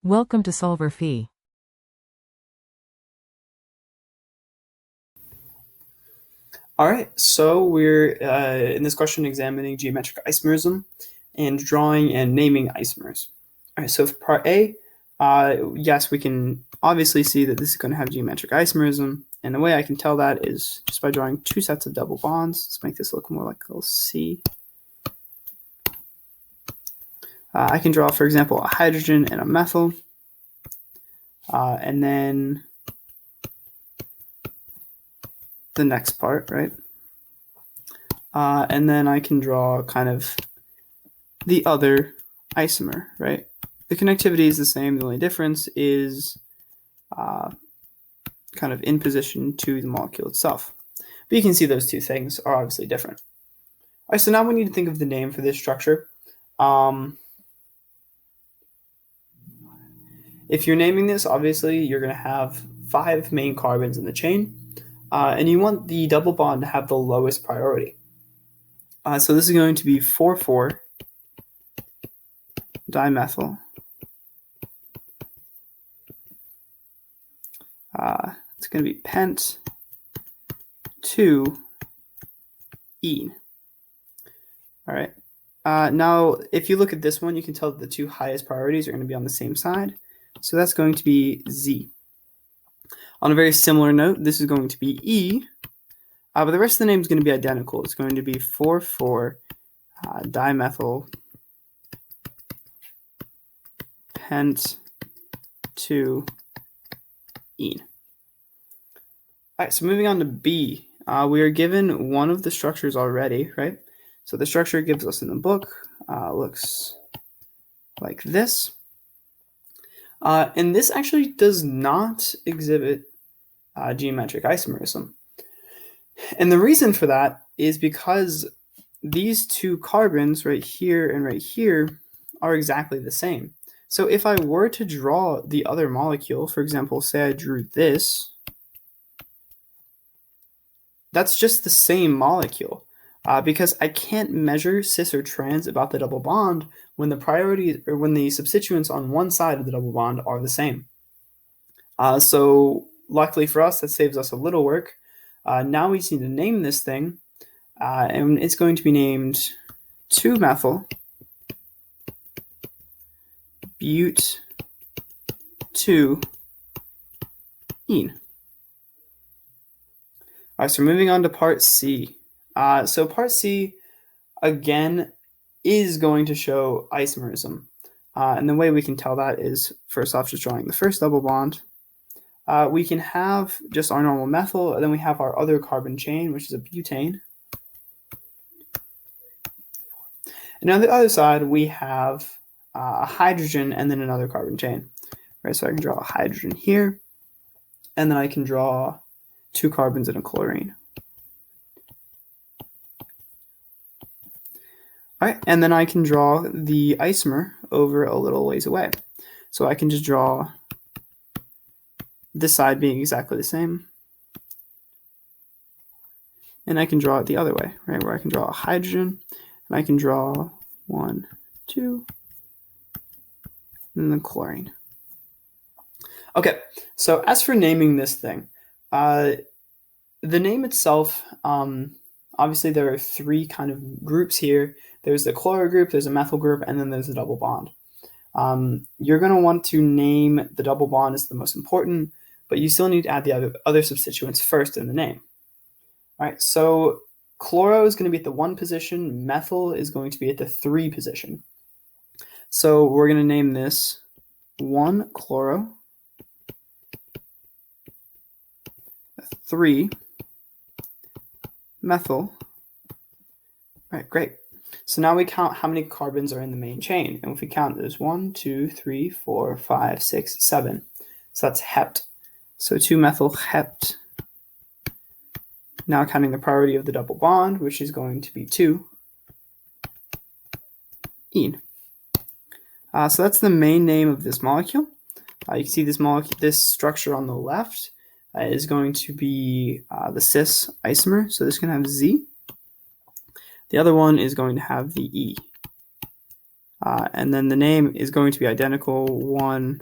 Welcome to solverfy. All right, so we're in this question examining geometric isomerism and drawing and naming isomers. All right, so for part A, yes, we can obviously see that this is going to have geometric isomerism, and the way I can tell that is just by drawing two sets of double bonds. Let's make this look more like a little C. I can draw, for example, a hydrogen and a methyl, and then the next part, right? And then I can draw kind of the other isomer, right? The connectivity is the same. The only difference is kind of in position to the molecule itself. But you can see those two things are obviously different. All right, so now we need to think of the name for this structure. If you're naming this, obviously you're going to have 5 main carbons in the chain, and you want the double bond to have the lowest priority. So this is going to be 4,4 dimethyl. It's going to be pent 2 ene. All right. Now, if you look at this one, you can tell that the two highest priorities are going to be on the same side. So that's going to be Z. On a very similar note, this is going to be E, but the rest of the name is going to be identical. It's going to be 4,4 dimethyl pent 2 ene. All right, so moving on to B, we are given one of the structures already, right? So the structure it gives us in the book looks like this. And this actually does not exhibit geometric isomerism. And the reason for that is because these two carbons right here and right here are exactly the same. So if I were to draw the other molecule, for example, say I drew this, that's just the same molecule. Because I can't measure cis or trans about the double bond when the priorities or when the substituents on one side of the double bond are the same. So luckily for us, that saves us a little work. Now we just need to name this thing, and it's going to be named 2-methyl but 2 ene. All right, so moving on to part C. So part C, again, is going to show isomerism. And the way we can tell that is, first off, just drawing the first double bond. We can have just our normal methyl, and then we have our other carbon chain, which is a butane. And on the other side, we have a hydrogen and then another carbon chain. Right, so I can draw a hydrogen here, and then I can draw 2 carbons and a chlorine. All right, and then I can draw the isomer over a little ways away. So I can just draw this side being exactly the same. And I can draw it the other way, right, where I can draw a hydrogen, and I can draw 1, 2, and then chlorine. Okay, so as for naming this thing, the name itself, obviously there are 3 kind of groups here. There's the chloro group, there's a methyl group, and then there's a double bond. You're going to want to name the double bond as the most important, but you still need to add the other substituents first in the name. All right, so chloro is going to be at the 1 position, methyl is going to be at the 3 position. So we're going to name this 1-chloro, 3-methyl. All right, great. So now we count how many carbons are in the main chain. And if we count, there's 1, 2, 3, 4, 5, 6, 7. So that's hept. So 2-methyl hept. Now counting the priority of the double bond, which is going to be 2 ene. So that's the main name of this molecule. You can see this structure on the left is going to be the cis isomer. So this is going to have Z. The other one is going to have the E. And then the name is going to be identical, 1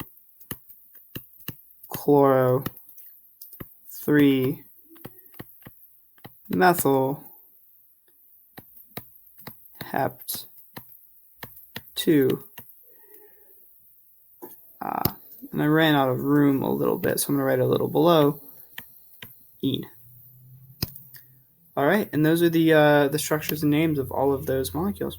chloro 3 methyl hept 2. And I ran out of room a little bit, so I'm going to write a little below ene. All right, and those are the structures and names of all of those molecules.